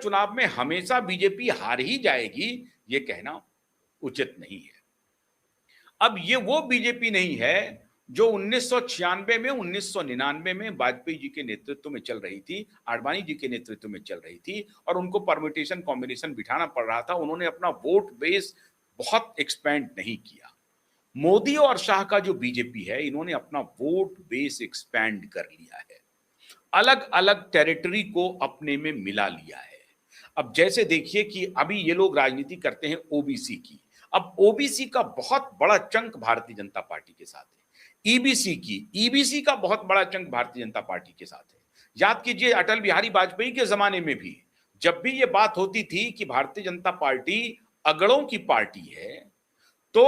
चुनाव में हमेशा बीजेपी हार ही जाएगी, ये कहना उचित नहीं है। अब ये वो बीजेपी नहीं है जो 1996 में, 1999 में वाजपेयी जी के नेतृत्व में चल रही थी, आडवाणी जी के नेतृत्व में चल रही थी और उनको परम्यूटेशन कॉम्बिनेशन बिठाना पड़ रहा था। उन्होंने अपना वोट बेस बहुत एक्सपेंड नहीं किया। मोदी और शाह का जो बीजेपी है, इन्होंने अपना वोट बेस एक्सपैंड कर लिया है, अलग अलग टेरिटरी को अपने में मिला लिया है। अब जैसे देखिए कि अभी ये लोग राजनीति करते हैं ओबीसी की। अब ओबीसी का बहुत बड़ा चंक भारतीय जनता पार्टी के साथ है। ईबीसी का बहुत बड़ा चंक भारतीय जनता पार्टी के साथ है। याद कीजिए अटल बिहारी वाजपेयी के जमाने में भी जब भी ये बात होती थी कि भारतीय जनता पार्टी अगड़ों की पार्टी है, तो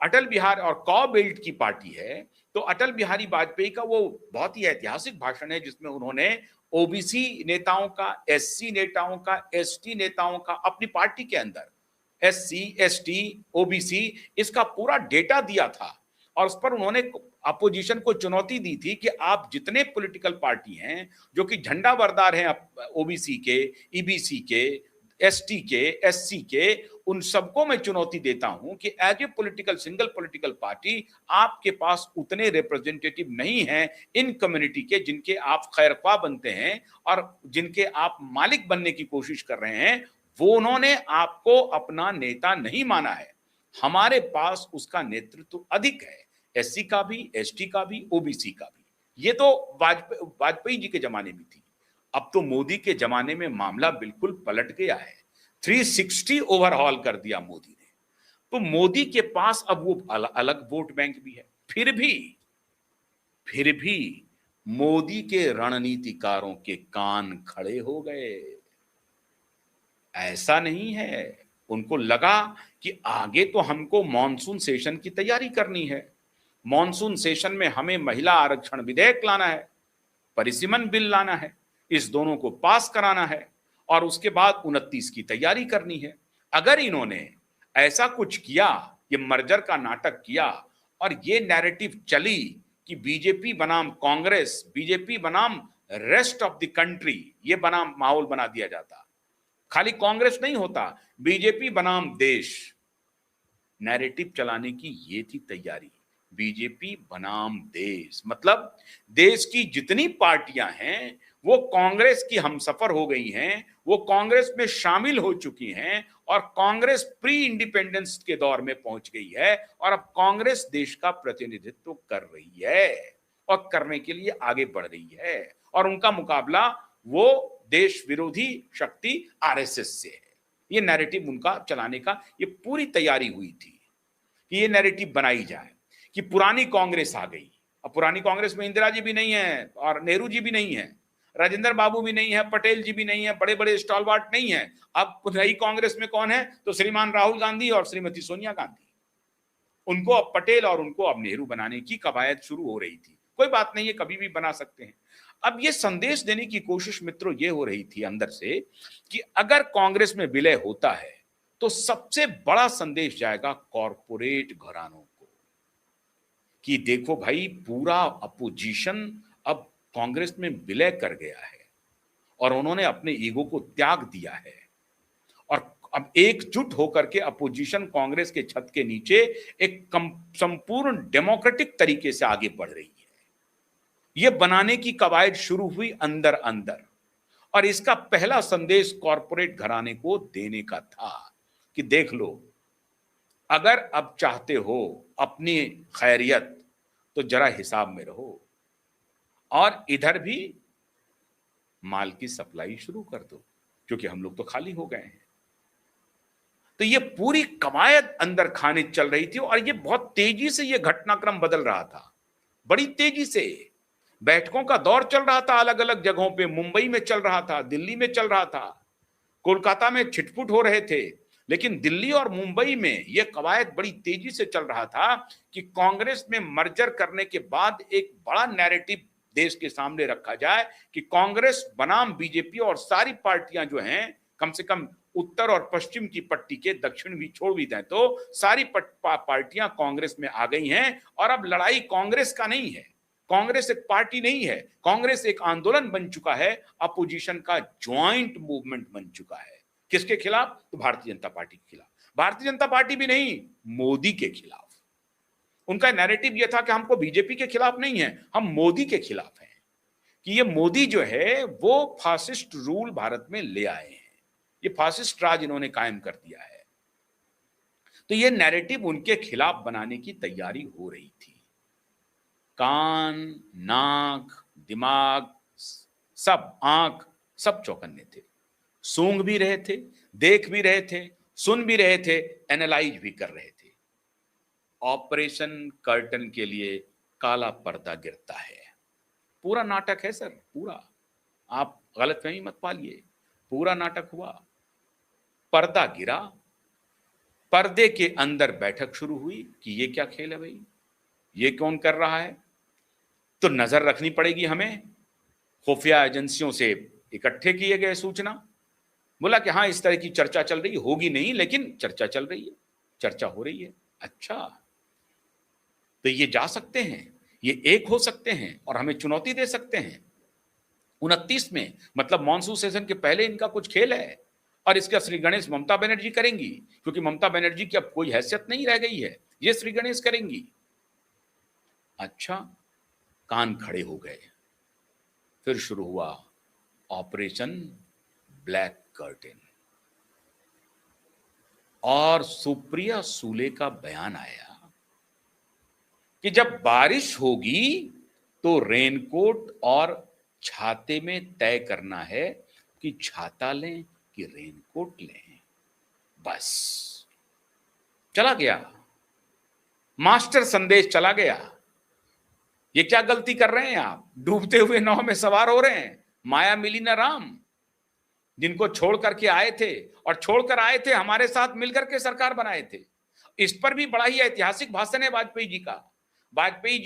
अटल बिहारी और कॉ बेल्ट की पार्टी है, तो अटल बिहारी वाजपेयी का वो बहुत ही ऐतिहासिक भाषण है जिसमें उन्होंने ओबीसी नेताओं का, एससी नेताओं का, एसटी नेताओं का अपनी पार्टी के अंदर एससी, एसटी, ओबीसी इसका पूरा डेटा दिया था और उस पर उन्होंने अपोजिशन को चुनौती दी थी कि आप जितने पॉलिटिकल पार्टी हैं जो कि झंडा बरदार हैं ओबीसी के, ईबीसी के, एसटी के, एससी के, उन सबको मैं चुनौती देता हूं कि as a political single political party आपके पास उतने रिप्रेजेंटेटिव नहीं हैं इन कम्युनिटी के जिनके आप खैरख्वाह बनते हैं और जिनके आप मालिक बनने की कोशिश कर रहे हैं। वो उन्होंने आपको अपना नेता नहीं माना है। हमारे पास उसका नेतृत्व अधिक है, एससी का भी, एसटी का भी, ओबीसी का भी। ये तो वाजपेयी जी के जमाने में थी। अब तो मोदी के जमाने में मामला बिल्कुल पलट गया है। 360 ओवरहॉल कर दिया मोदी ने। तो मोदी के पास अब वो अलग वोट बैंक भी है। फिर भी मोदी के रणनीतिकारों के कान खड़े हो गए। ऐसा नहीं है, उनको लगा कि आगे तो हमको मॉनसून सेशन की तैयारी करनी है। मॉनसून सेशन में हमें महिला आरक्षण विधेयक लाना है, परिसीमन बिल लाना है, इस दोनों को पास कराना है और उसके बाद 29 की तैयारी करनी है। अगर इन्होंने ऐसा कुछ किया, ये मर्जर का नाटक किया और ये नैरेटिव चली कि बीजेपी बनाम कांग्रेस, बीजेपी बनाम रेस्ट ऑफ द कंट्री, ये बनाम माहौल बना दिया जाता, खाली कांग्रेस नहीं होता, बीजेपी बनाम देश, नैरेटिव चलाने की ये थी तैयारी। बीजेपी बनाम देश मतलब देश की जितनी पार्टियां हैं वो कांग्रेस की हमसफर हो गई हैं, वो कांग्रेस में शामिल हो चुकी हैं और कांग्रेस प्री इंडिपेंडेंस के दौर में पहुंच गई है और अब कांग्रेस देश का प्रतिनिधित्व कर रही है और करने के लिए आगे बढ़ रही है और उनका मुकाबला वो देश विरोधी शक्ति आरएसएस से है। ये नैरेटिव उनका चलाने का ये पूरी तैयारी हुई थी कि ये नैरेटिव बनाई जाए कि पुरानी कांग्रेस आ गई। अब पुरानी कांग्रेस में इंदिरा जी भी नहीं है और नेहरू जी भी नहीं है, राजेंद्र बाबू भी नहीं है, पटेल जी भी नहीं है, बड़े बड़े स्टॉलवार्ट नहीं है। अब नई कांग्रेस में कौन है? तो श्रीमान राहुल गांधी और श्रीमती सोनिया गांधी। उनको अब पटेल और उनको अब नेहरू बनाने की कवायद शुरू हो रही थी। कोई बात नहीं है, कभी भी बना सकते हैं। अब ये संदेश देने की कोशिश मित्रों ये हो रही थी अंदर से कि अगर कांग्रेस में विलय होता है तो सबसे बड़ा संदेश जाएगा कॉरपोरेट घरानों को कि देखो भाई, पूरा अपोजिशन अब कांग्रेस में विलय कर गया है और उन्होंने अपने ईगो को त्याग दिया है और अब एकजुट होकर के अपोजिशन कांग्रेस के छत के नीचे एक संपूर्ण डेमोक्रेटिक तरीके से आगे बढ़ रही है। यह बनाने की कवायद शुरू हुई अंदर अंदर और इसका पहला संदेश कॉरपोरेट घराने को देने का था कि देख लो, अगर अब चाहते हो अपनी खैरियत तो जरा हिसाब में रहो और इधर भी माल की सप्लाई शुरू कर दो क्योंकि हम लोग तो खाली हो गए हैं। तो ये पूरी कवायद अंदर खाने चल रही थी और ये बहुत तेजी से ये घटनाक्रम बदल रहा था, बड़ी तेजी से बैठकों का दौर चल रहा था अलग अलग जगहों पे। मुंबई में चल रहा था, दिल्ली में चल रहा था, कोलकाता में छिटपुट हो रहे थे, लेकिन दिल्ली और मुंबई में यह कवायद बड़ी तेजी से चल रहा था कि कांग्रेस में मर्जर करने के बाद एक बड़ा नैरेटिव देश के सामने रखा जाए कि कांग्रेस बनाम बीजेपी और सारी पार्टियां जो हैं, कम से कम उत्तर और पश्चिम की पट्टी के, दक्षिण भी छोड़ भी दें तो सारी पार्टियां कांग्रेस में आ गई हैं और अब लड़ाई कांग्रेस का नहीं है, कांग्रेस एक पार्टी नहीं है, कांग्रेस एक आंदोलन बन चुका है, अपोजिशन का ज्वाइंट मूवमेंट बन चुका है। किसके खिलाफ? तो भारतीय जनता पार्टी के खिलाफ। भारतीय जनता पार्टी भी नहीं, मोदी के खिलाफ। उनका नैरेटिव यह था कि हमको बीजेपी के खिलाफ नहीं है, हम मोदी के खिलाफ हैं, कि ये मोदी जो है वो फासिस्ट रूल भारत में ले आए हैं, ये फासिस्ट राज इन्होंने कायम कर दिया है। तो ये नैरेटिव उनके खिलाफ बनाने की तैयारी हो रही थी। कान, नाक, दिमाग, सब, आंख, सब चौकन्ने थे, सूंघ भी रहे थे, देख भी रहे थे, सुन भी रहे थे, एनालाइज भी कर रहे थे। ऑपरेशन कर्टन के लिए काला पर्दा गिरता है। पूरा नाटक है सर, पूरा। आप गलतफहमी मत पालिए, पूरा नाटक हुआ। पर्दा गिरा, पर्दे के अंदर बैठक शुरू हुई कि ये क्या खेल है भाई, ये कौन कर रहा है। तो नजर रखनी पड़ेगी हमें। खुफिया एजेंसियों से इकट्ठे किए गए सूचना, बोला कि हाँ इस तरह की चर्चा चल रही है, होगी नहीं लेकिन चर्चा चल रही है, चर्चा हो रही है। अच्छा, तो ये जा सकते हैं, ये एक हो सकते हैं और हमें चुनौती दे सकते हैं। 29 में, मतलब मॉनसून सेशन के पहले इनका कुछ खेल है, और इसका श्री गणेश ममता बनर्जी करेंगी, क्योंकि ममता बनर्जी की अब कोई हैसियत नहीं रह गई है, ये श्री गणेश करेंगी। अच्छा, कान खड़े हो गए। फिर शुरू हुआ ऑपरेशन ब्लैक कर्टेन, और सुप्रिया सूले का बयान आया कि जब बारिश होगी तो रेनकोट और छाते में तय करना है कि छाता लें कि रेनकोट लें। बस चला गया, मास्टर संदेश चला गया। ये क्या गलती कर रहे हैं आप, डूबते हुए नाव में सवार हो रहे हैं। माया मिली ना राम, जिनको छोड़ करके आए थे और छोड़कर आए थे, हमारे साथ मिलकर के सरकार बनाए थे। इस पर भी बड़ा ही ऐतिहासिक भाषण है वाजपेयी जी का। वाजपेयी